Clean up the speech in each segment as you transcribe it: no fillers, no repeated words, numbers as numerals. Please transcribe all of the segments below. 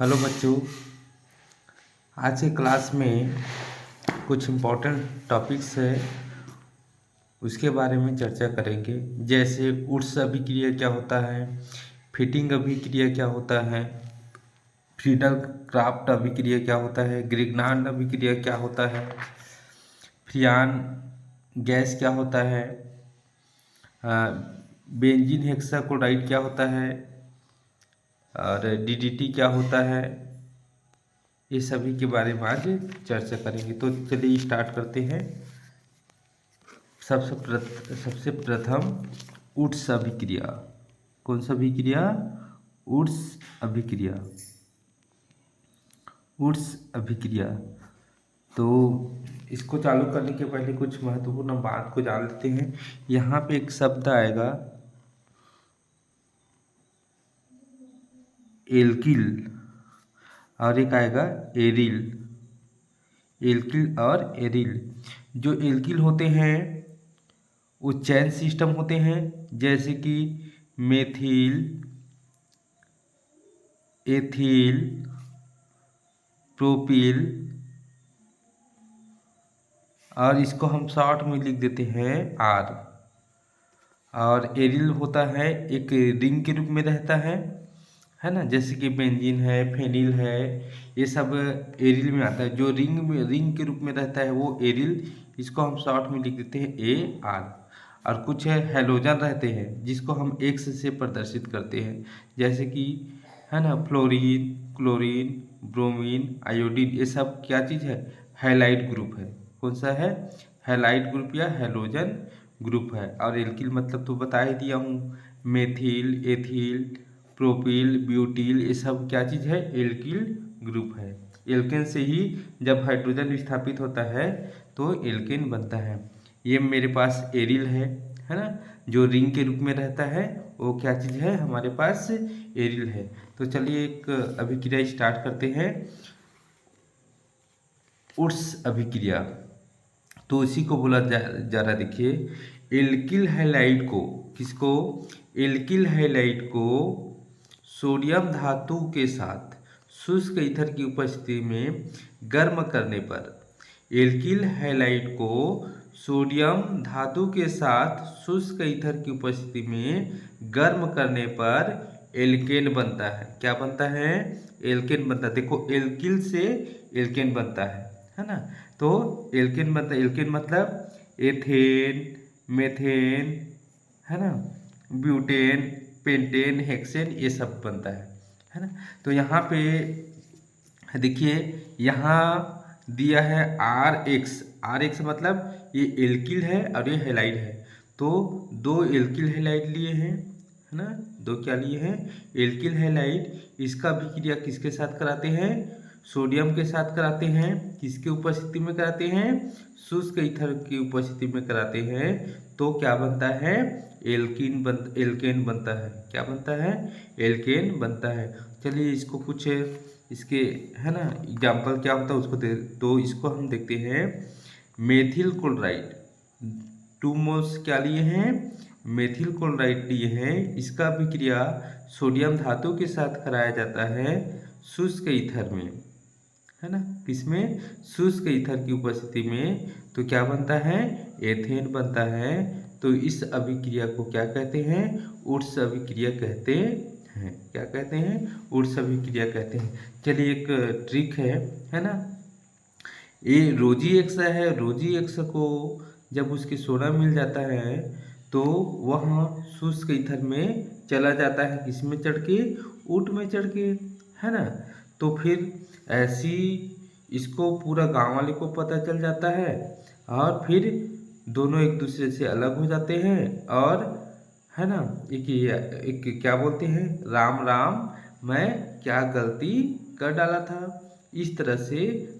Hello बच्चों। आज के क्लास में कुछ इम्पोर्टेंट टॉपिक्स है, उसके बारे में चर्चा करेंगे। जैसे ऊर्स अभिक्रिया क्या होता है, फिटिंग अभिक्रिया क्या होता है, फ्रीडल क्राफ्ट अभिक्रिया क्या होता है, ग्रिग्नार्ड अभिक्रिया क्या होता है, फ्रियान गैस क्या होता है, बेंजीन हेक्साक्लोराइड क्या होता है और डीडीटी क्या होता है। ये सभी के बारे में आज चर्चा करेंगे। तो चलिए स्टार्ट करते हैं। सबसे प्रथम ऊर्स अभिक्रिया। कौन सा अभिक्रिया? ऊर्स अभिक्रिया। ऊर्स अभिक्रिया। तो इसको चालू करने के पहले कुछ महत्वपूर्ण बात को जान लेते हैं। यहाँ पे एक शब्द आएगा एल्किल और एक आएगा एरिल। एल्किल और एरिल। जो एल्किल होते हैं वो चैन सिस्टम होते हैं, जैसे कि मेथिल, एथिल, प्रोपिल, और इसको हम शॉर्ट में लिख देते हैं आर। और एरिल होता है एक रिंग के रूप में रहता है ना, जैसे कि बेंजीन है, फेनिल है, ये सब एरिल में आता है। जो रिंग के रूप में रहता है वो एरिल, इसको हम शॉर्ट में लिख देते हैं ए आर। और कुछ हैलोजन रहते हैं जिसको हम एक्स से प्रदर्शित करते हैं, जैसे कि है ना फ्लोरीन, क्लोरीन, ब्रोमीन, आयोडीन। ये सब क्या चीज़ है? हैलाइड ग्रुप है। कौन सा है? हैलाइड ग्रुप या हैलोजन ग्रुप है। और एल्किल मतलब तो बता ही दिया हूँ, मेथिल, एथिल, प्रोपिल, ब्यूटिल, ये सब क्या चीज़ है? एल्किल ग्रुप है। एल्केन से ही जब हाइड्रोजन विस्थापित होता है तो एल्केन बनता है। ये मेरे पास एरिल है ना, जो रिंग के रूप में रहता है, वो क्या चीज़ है? हमारे पास एरिल है। तो चलिए एक अभिक्रिया स्टार्ट करते हैं, ऊर्स अभिक्रिया। तो इसी को बोला जा रहा। देखिए, एल्किल हैलाइड को, किसको? एल्किल हैलाइड को सोडियम धातु के साथ शुष्क ईथर की उपस्थिति में गर्म करने पर, एल्किल हैलाइड को सोडियम धातु के साथ शुष्क ईथर की उपस्थिति में गर्म करने पर एल्केन बनता है। क्या बनता है? एल्केन बनता है। देखो, एल्किल से एल्केन बनता है ना। तो एल्केन बनता है। एल्केन मतलब एथेन, मेथेन, है ना, ब्यूटेन, पेंटेन, हेक्सेन, ये सब बनता है ना। तो यहाँ पे देखिए, यहाँ दिया है आर एक्स। आर एक्स मतलब ये एल्किल है और ये हैलाइड है। तो दो एल्किल हैलाइड लिए हैं, है ना। दो क्या लिए हैं? Alkyl halide. इसका अभिक्रिया किसके साथ कराते हैं? सोडियम के साथ कराते हैं। किसके उपस्थिति में कराते हैं? शुष्क ईथर की उपस्थिति में कराते हैं। तो क्या बनता है? एल्केन बनता है। क्या बनता है? एल्केन बनता है। चलिए इसको कुछ इसके, है ना, एग्जाम्पल क्या होता है उसको तो इसको हम देखते हैं। मेथिल क्लोराइड 2 मोल्स क्या लिए हैं? मेथिल क्लोराइड लिए हैं। इसका अभिक्रिया सोडियम धातु के साथ कराया जाता है शुष्क ईथर में, है ना। किसमें? शुष्क ईथर की उपस्थिति में। तो क्या बनता है? एथेन बनता है। तो इस अभिक्रिया को क्या कहते हैं? ऊर्स अभिक्रिया कहते हैं। क्या कहते हैं? ऊर्स अभिक्रिया कहते हैं। चलिए एक ट्रिक है ना। ये रोजी एक्स है। रोजी एक्स को जब उसके सोडा मिल जाता है तो वह शुष्क ईथर में चला जाता है। किसमें चढ़ के? ऊँट में चढ़ के, है ना। तो फिर ऐसी इसको पूरा गांव वाले को पता चल जाता है और फिर दोनों एक दूसरे से अलग हो जाते हैं। और है ना, एक क्या बोलते हैं, राम राम, मैं क्या गलती कर डाला था। इस तरह से,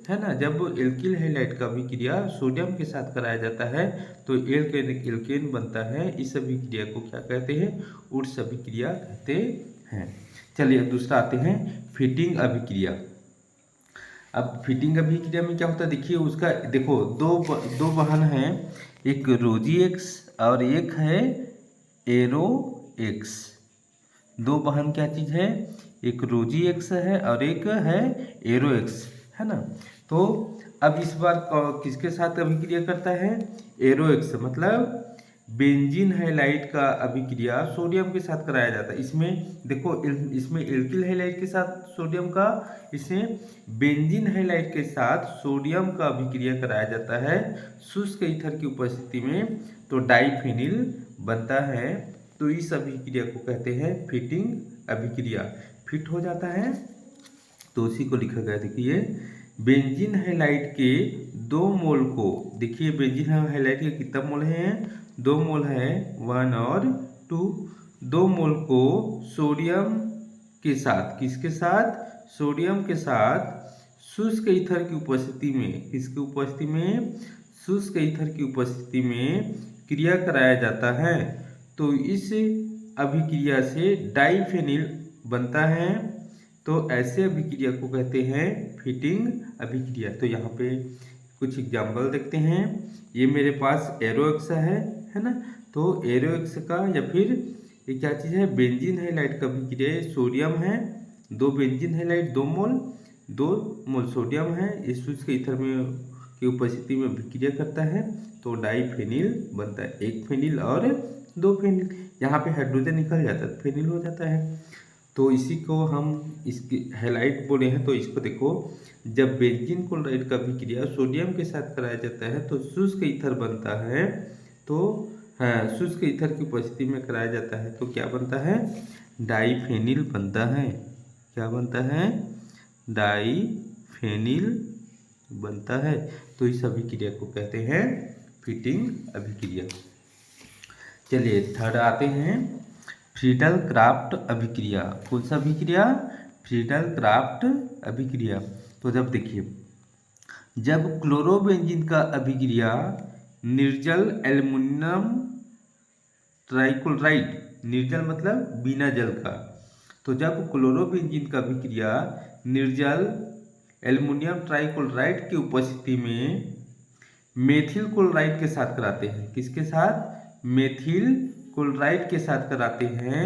है ना, जब एल्किल हैलाइड का अभिक्रिया सोडियम के साथ कराया जाता है तो एल्केन बनता है। इस अभिक्रिया को क्या कहते हैं? ऊर्स अभिक्रिया कहते हैं। चलिए अब दूसरा आते हैं, फिटिंग अभिक्रिया। अब फिटिंग अभिक्रिया में क्या होता है? देखिए उसका, देखो दो वाहन हैं, एक रोजी एक्स और एक है एरो एक्स। दो वाहन क्या चीज़ है? एक रोजी एक्स है और एक है एरो एक्स, है ना। तो अब इस बार किसके साथ अभिक्रिया करता है, एरो एक्स, मतलब बेंजीन हैलाइड का अभिक्रिया सोडियम के साथ कराया जाता है। इसमें देखो इसमें एल्किल हैलाइड के साथ सोडियम का, इसमें बेंजीन हैलाइड के साथ सोडियम का अभिक्रिया कराया जाता है शुष्क ईथर की उपस्थिति में, तो डाइफेनिल बनता है। तो इस अभिक्रिया को कहते हैं फिटिंग अभिक्रिया। फिट हो जाता है तो उसी को लिखा गया, देखिए बेंजीन हैलाइड के 2 मोल को, देखिए बेंजीन हैलाइड के कितना मोल है, 2 मोल है, 1 और 2, 2 मोल को सोडियम के साथ, किसके साथ, सोडियम के साथ शुष्क ईथर की उपस्थिति में, किसकी उपस्थिति में, शुष्क ईथर की उपस्थिति में क्रिया कराया जाता है। तो इस अभिक्रिया से डाइफेनिल बनता है। तो ऐसे अभिक्रिया को कहते हैं फिटिंग अभिक्रिया। तो यहाँ पे कुछ एग्जाम्पल देखते हैं। ये मेरे पास एरो एक्स है ना। तो एरो एक्स का या फिर ये क्या चीज़ है, बेंजीन हैलाइड का अभिक्रिया, सोडियम है, 2 बेंजीन हैलाइड 2 मोल, 2 मोल सोडियम है, इस शुष्क ईथर में की उपस्थिति में अभिक्रिया करता है तो डाइफेनिल बनता है। 1 फेनिल और 2 फेनिल, यहाँ पे हाइड्रोजन निकल जाता है, फेनिल हो जाता है। तो इसी को हम इसकी हैलाइड बोले हैं। तो इसको देखो, जब बेंजीन क्लोराइड का अभिक्रिया सोडियम के साथ कराया जाता है तो शुष्क ईथर बनता है। तो हाँ, शुष्क ईथर की उपस्थिति में कराया जाता है तो क्या बनता है, डाइफेनिल बनता है। क्या बनता है, डाइफेनिल बनता है। तो इस अभिक्रिया को कहते हैं फिटिंग अभिक्रिया। चलिए थर्ड आते हैं, फ्रीडल क्राफ्ट अभिक्रिया। कौन सा अभिक्रिया, फ्रीडल क्राफ्ट अभिक्रिया। तो जब देखिए, जब क्लोरोबेंजीन का अभिक्रिया निर्जल एल्युमिनियम ट्राइक्लोराइड, निर्जल मतलब बिना जल का, तो जब क्लोरोबेंजीन का अभिक्रिया निर्जल एल्युमिनियम ट्राइक्लोराइड की उपस्थिति में मेथिल क्लोराइड के साथ कराते हैं, किसके साथ, मेथिल क्लोराइड के साथ कराते हैं,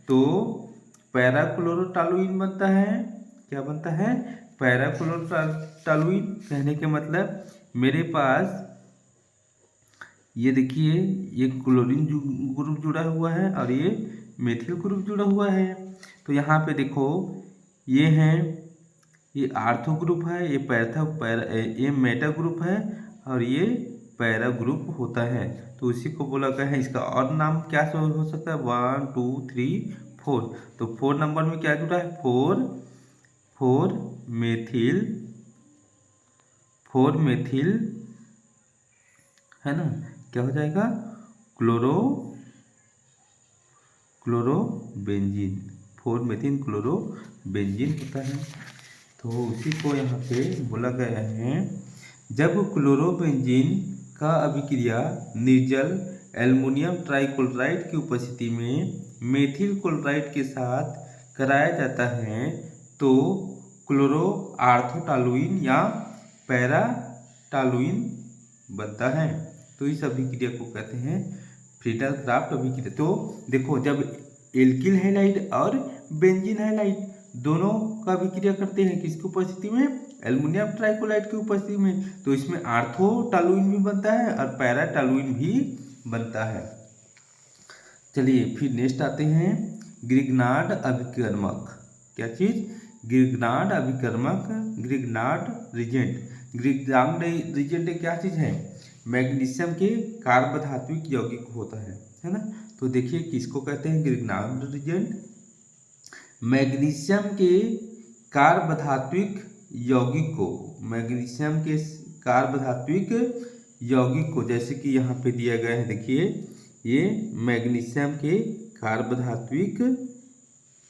तो पैराक्लोरोटॉलुइन बनता है। क्या बनता है, पैराक्लोरोटॉलुइन। कहने के मतलब मेरे पास ये देखिए, ये क्लोरीन ग्रुप जुड़ा हुआ है और ये मेथिल ग्रुप जुड़ा हुआ है। तो यहाँ पे देखो, ये है, ये आर्थो ग्रुप है, ये मेटा ग्रुप है और ये पैरा ग्रुप होता है। तो उसी को बोला गया है, इसका और नाम क्या हो सकता है, 1 2 3 4। तो 4 नंबर में क्या जुड़ा है, 4 मेथिल है ना, क्या हो जाएगा, क्लोरोबेंजीन, 4 मेथिल क्लोरोबेंजीन होता है। तो उसी को यहाँ पे बोला गया है, जब क्लोरोबेंजीन का अभिक्रिया निर्जल एल्युमिनियम ट्राइक्लोराइड की उपस्थिति में मेथिल क्लोराइड के साथ कराया जाता है तो क्लोरो आर्थोटॉलुइन या पैराटॉलुइन बनता है। तो इस अभिक्रिया को कहते हैं फ्रीडल क्राफ्ट अभिक्रिया। तो देखो, जब एल्किल हैलाइड और बेंजीन हैलाइड दोनों का अभिक्रिया करते हैं किसकी उपस्थिति में, एल्युमिनियम ट्राइक्लोराइड की उपस्थिति में, तो इसमें आर्थोटॉलुइन भी बनता है और पैराटॉलुइन भी बनता है। चलिए फिर नेक्स्ट आते हैं, ग्रिग्नार्ड अभिकर्मक। क्या चीज, ग्रिग्नार्ड अभिकर्मक, ग्रिग्नार्ड रिजेंट। ग्रिग्नार्ड रिजेंट क्या चीज है, मैग्नीशियम के कार्बधात्विक यौगिक होता है ना। तो देखिए किसको कहते हैं ग्रिग्नार्ड रिजेंट, मैग्नीशियम के कार्बधात्विक यौगिक को, मैग्नीशियम के कार्बधात्विक यौगिक को, जैसे कि यहाँ पे दिया गया है, देखिए ये मैग्नीशियम के कार्बधात्विक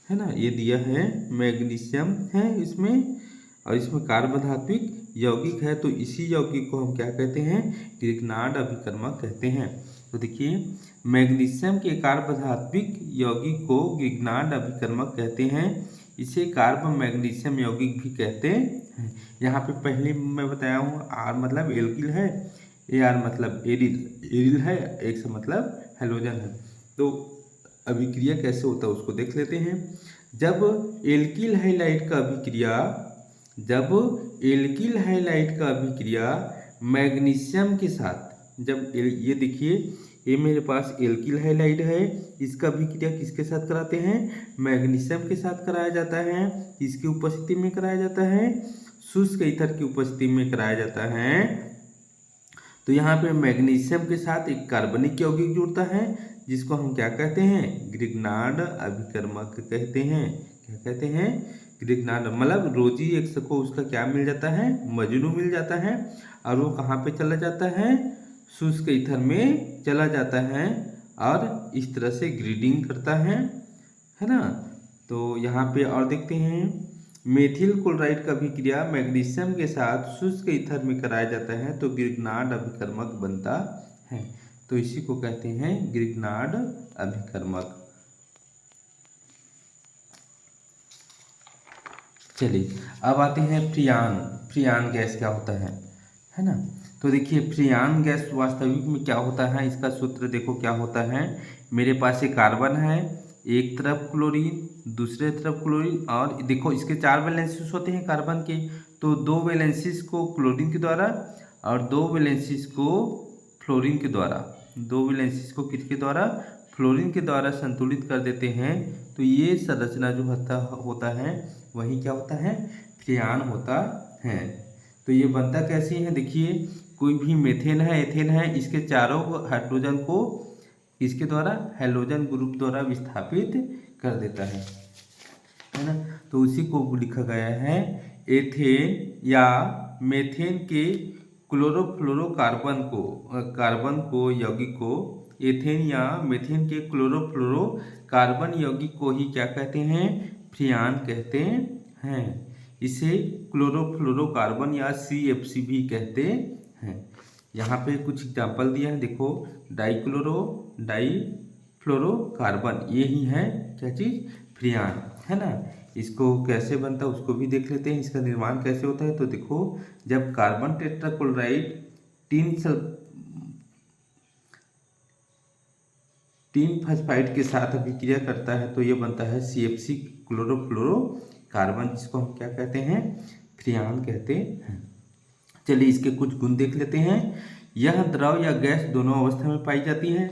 है ना, ये दिया है मैग्नीशियम है इसमें और इसमें कार्बधात्विक यौगिक है। तो इसी यौगिक को हम क्या कहते हैं, ग्रिग्नार्ड अभिकर्मक कहते हैं। तो देखिए, मैग्नीशियम के कार्बधात्विक यौगिक को ग्रिग्नार्ड अभिकर्मक कहते हैं। इसे कार्ब मैग्नीशियम यौगिक भी कहते हैं। यहाँ पे पहले मैं बताया हूँ, आर मतलब एल्किल है, ए आर मतलब एरिल है, एक्स मतलब हैलोजन है। तो अभिक्रिया कैसे होता है उसको देख लेते हैं। जब एल्किल हैलाइड का अभिक्रिया जब एल्किल हैलाइड का अभिक्रिया मैग्नीशियम के साथ, ये देखिए, ये मेरे पास एल्किल हैलाइड है, इसका अभिक्रिया किसके साथ कराते हैं? मैग्नीशियम के साथ कराया जाता है। इसकी उपस्थिति में कराया जाता है, शुष्क ईथर की उपस्थिति में कराया जाता है। तो यहाँ पे मैग्नीशियम के साथ एक कार्बनिक यौगिक जुड़ता है, जिसको हम क्या कहते हैं? ग्रिग्नार्ड अभिकर्मक कहते हैं। क्या कहते हैं? ग्रिग्नार्ड। मतलब रोजी एक्स को उसका क्या मिल जाता है? मजनू मिल जाता है, और वो कहाँ पे चला जाता है? शुष्क ईथर में चला जाता है, और इस तरह से ग्रीडिंग करता है ना। तो यहाँ पे और देखते हैं, मेथिल क्लोराइड का अभिक्रिया मैग्नीशियम के साथ शुष्क ईथर में कराया जाता है तो ग्रिग्नार्ड अभिकर्मक बनता है। तो इसी को कहते हैं ग्रिग्नार्ड अभिकर्मक। चलिए अब आते हैं फ्रियान। फ्रियान गैस क्या होता है ना। तो देखिए फ्रियान गैस वास्तविक में क्या होता है, इसका सूत्र देखो क्या होता है। मेरे पास एक कार्बन है, एक तरफ क्लोरीन, दूसरे तरफ क्लोरीन, और देखो इसके 4 वैलेंसीज होते हैं कार्बन के। तो 2 वैलेंसीज को क्लोरीन के द्वारा और 2 वैलेंसीज को फ्लोरीन के द्वारा, 2 वैलेंसीज को किसके द्वारा? फ्लोरीन के द्वारा संतुलित कर देते हैं। तो ये संरचना जो होता है वही क्या होता है? फ्रियान होता है। तो ये बनता कैसे है? देखिए कोई भी मेथेन है, एथेन है, इसके चारों हाइड्रोजन को इसके द्वारा हैलोजन ग्रुप द्वारा विस्थापित कर देता है ना। तो उसी को लिखा गया है एथेन या मेथेन के कार्बन को यौगिक को, एथेन या मेथेन के क्लोरोफ्लोरोकार्बन यौगिक को ही क्या कहते हैं? फ्रियान कहते हैं। इसे क्लोरोफ्लोरोकार्बन या CFC भी कहते हैं। यहाँ पे कुछ एग्जाम्पल दिया है, देखो डाईफ्लोरोकार्बन, ये ही है क्या चीज़? फ्रियान, है ना। इसको कैसे बनता है उसको भी देख लेते हैं, इसका निर्माण कैसे होता है। तो देखो जब कार्बन टेट्राक्लोराइड तीन फॉस्फाइड के साथ अभिक्रिया करता है तो ये बनता है CFC क्लोरोफ्लोरोकार्बन, जिसको हम क्या कहते हैं? फ्रियान कहते हैं। चलिए इसके कुछ गुण देख लेते हैं। यह द्रव या गैस दोनों अवस्था में पाई जाती है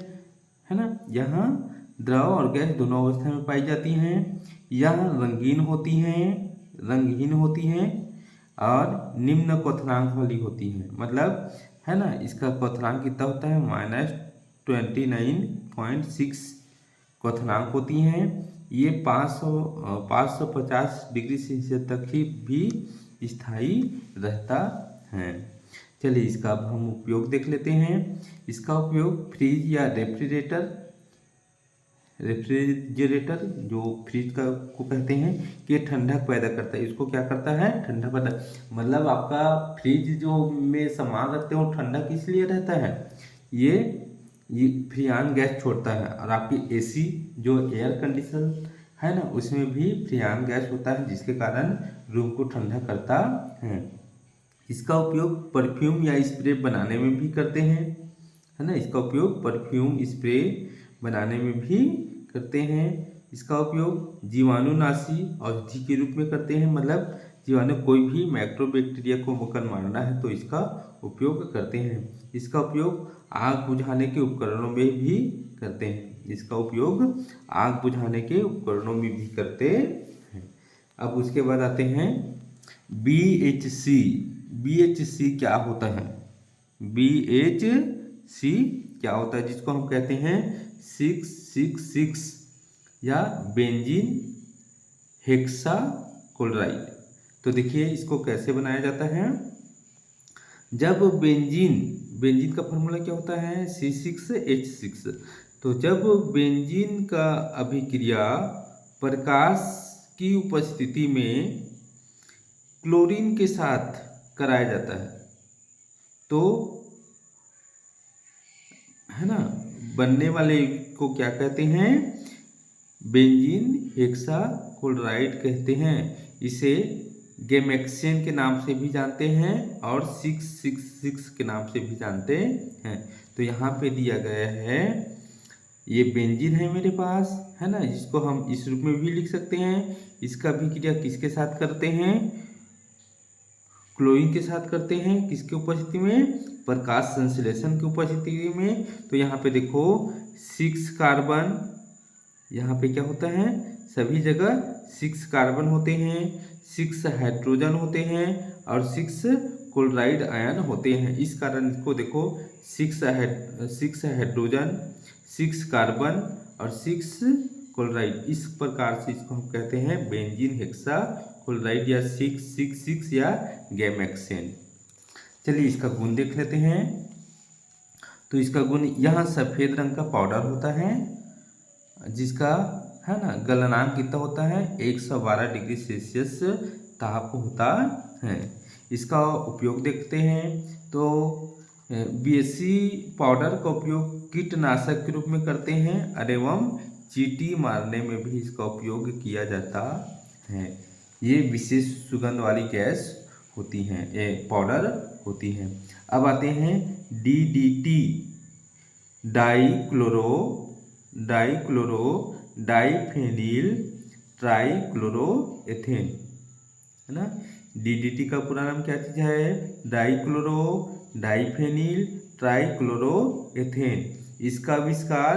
ना। यहाँ द्रव और गैस दोनों अवस्था में पाई जाती हैं। यह रंगीन होती हैं और निम्न क्वथनांक वाली होती हैं। मतलब है ना, इसका क्वथनांक कितना होता है? -29.6 क्वथनांक होती हैं। ये 550 डिग्री सेल्सियस तक ही भी स्थायी रहता है। चलिए इसका अब हम उपयोग देख लेते हैं। इसका उपयोग फ्रिज या रेफ्रिजरेटर जो फ्रिज को कहते हैं, कि ठंडक पैदा करता है। इसको क्या करता है? ठंडक पैदा, मतलब आपका फ्रिज जो में सामान रखते हो ठंडक इसलिए रहता है, ये फ्रियान गैस छोड़ता है। और आपकी AC जो एयर कंडीशन है ना, उसमें भी फ्रियान गैस होता है, जिसके कारण रूम को ठंडा करता है। इसका उपयोग परफ्यूम या स्प्रे बनाने में भी करते हैं, है ना। इसका उपयोग परफ्यूम स्प्रे बनाने में भी करते हैं। इसका उपयोग जीवाणुनाशी औषधि के रूप में करते हैं, मतलब जीवाणु कोई भी माइक्रोबैक्टीरिया को मकर मारना है तो इसका उपयोग करते हैं। इसका उपयोग आग बुझाने के उपकरणों में भी करते हैं। इसका उपयोग आग बुझाने के उपकरणों में भी करते हैं। अब उसके बाद आते हैं BHC। BHC क्या होता है? BHC क्या होता है? जिसको हम कहते हैं 666 या बेंजीन हेक्साक्लोराइड। तो देखिए इसको कैसे बनाया जाता है। जब बेंजीन का फॉर्मूला क्या होता है? C6H6। तो जब बेंजीन का अभिक्रिया प्रकाश की उपस्थिति में क्लोरीन के साथ कराया जाता है तो, है ना, बनने वाले को क्या कहते हैं? बेंजीन हेक्साक्लोराइड कहते हैं। इसे गैमेक्सेन के नाम से भी जानते हैं और 666 के नाम से भी जानते हैं। तो यहाँ पे दिया गया है ये बेंजीन है मेरे पास, है ना, जिसको हम इस रूप में भी लिख सकते हैं। इसका अभिक्रिया किसके साथ करते हैं? क्लोरीन के साथ करते हैं। किसकी उपस्थिति में? प्रकाश संश्लेषण की उपस्थिति में। तो यहाँ पे देखो 6 कार्बन, यहाँ पे क्या होता है? सभी जगह 6 कार्बन होते हैं, 6 हाइड्रोजन होते हैं और 6 क्लोराइड आयन होते हैं। इस कारण इसको देखो 6 हाइड्रोजन, 6 कार्बन और 6 क्लोराइड, इस प्रकार से इसको हम कहते हैं बेंजीन हेक्सा क्लोराइड या 666 या गैमेक्सेन। चलिए इसका गुण देख लेते हैं। तो इसका गुण, यहाँ सफ़ेद रंग का पाउडर होता है जिसका, है ना, गलनांक कितना होता है? 112 डिग्री सेल्सियस ताप होता है। इसका उपयोग देखते हैं। तो बीएससी पाउडर का उपयोग कीटनाशक के रूप में करते हैं और एवं चींटी मारने में भी इसका उपयोग किया जाता है। ये विशेष सुगंध वाली गैस होती हैं, ये पाउडर होती हैं। अब आते हैं डीडीटी, डाइक्लोरो डाइफेनिल ट्राइक्लोरोएथेन, है ना। डीडीटी का पूरा नाम क्या चीज़ है? Dichloro diphenyl trichloroethane. इसका आविष्कार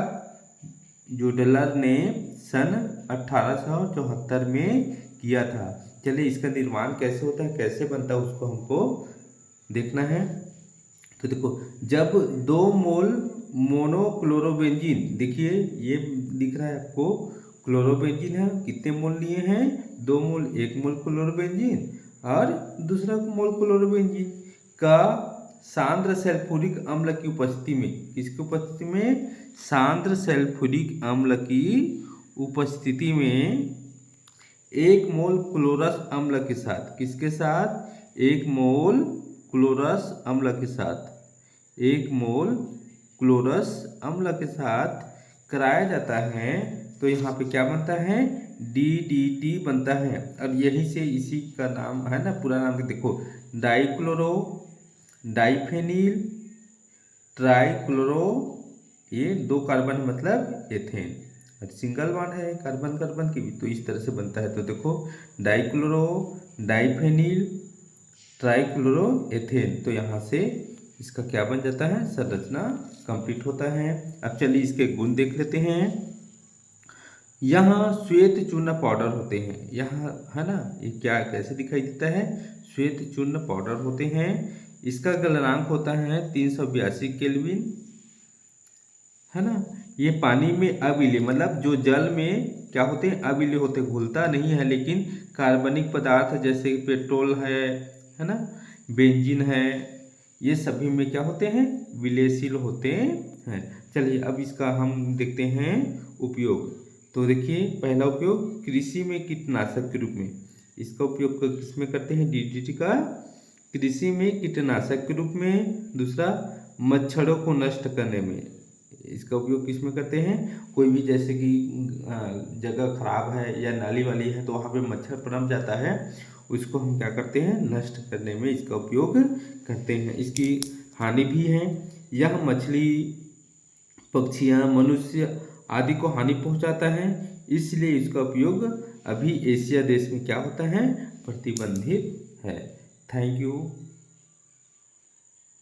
जोडलर ने सन 1874 में किया था। चलिए इसका निर्माण कैसे होता है, कैसे बनता है, उसको हमको देखना है। तो देखो, जब 2 मोल मोनोक्लोरोबेंजीन, देखिए ये दिख रहा है आपको, क्लोरोबेंजीन है, कितने मोल लिए हैं? 2 मोल, 1 मोल क्लोरोबेंजीन और दूसरा मोल क्लोरोबेंजीन का सांद्र सल्फ्यूरिक अम्ल की उपस्थिति में, किसकी उपस्थिति में? सांद्र सल्फ्यूरिक अम्ल की उपस्थिति में 1 मोल क्लोरस अम्ल के साथ, किसके साथ? 1 मोल क्लोरस अम्ल के साथ, 1 मोल क्लोरस अम्ल के साथ कराया जाता है। तो यहाँ पे क्या बनता है? डीडीटी बनता है। और यही से इसी का नाम है ना, पूरा नाम देखो, डाइक्लोरो डाइफेनिल ट्राइक्लोरो, ये 2 कार्बन मतलब एथेन, और सिंगल बॉन्ड है कार्बन कार्बन की भी, तो इस तरह से बनता है। तो देखो डाइक्लोरो डाइफेनिल ट्राइक्लोरोएथेन, तो यहाँ से इसका क्या बन जाता है? संरचना कंप्लीट होता है। अब चलिए इसके गुण देख लेते हैं। यहाँ श्वेत चूर्ण पाउडर होते हैं, यहाँ, है ना, ये क्या कैसे दिखाई देता है? श्वेत चूर्ण पाउडर होते हैं। इसका गलनांक होता है 382 केल्विन, है ना। ये पानी में अविलेय, मतलब जो जल में क्या होते हैं? अविलेय होते, घुलता नहीं है, लेकिन कार्बनिक पदार्थ जैसे पेट्रोल है ना, बेंजीन है, ये सभी में क्या होते हैं? विलेयशील होते हैं। चलिए अब इसका हम देखते हैं उपयोग। तो देखिए, पहला उपयोग कृषि में कीटनाशक के रूप में, इसका उपयोग किस में करते हैं? डीडीटी का कृषि में कीटनाशक के रूप में। दूसरा, मच्छरों को नष्ट करने में, इसका उपयोग किस में करते हैं? कोई भी जैसे कि जगह खराब है या नाली वाली है तो वहाँ पे मच्छर पनप जाता है, उसको हम क्या करते हैं? नष्ट करने में इसका उपयोग करते हैं। इसकी हानि भी है, यह मछली, पक्षियाँ, मनुष्य आदि को हानि पहुंचाता है, इसलिए इसका उपयोग अभी एशिया देश में क्या होता है? प्रतिबंधित है। Thank you.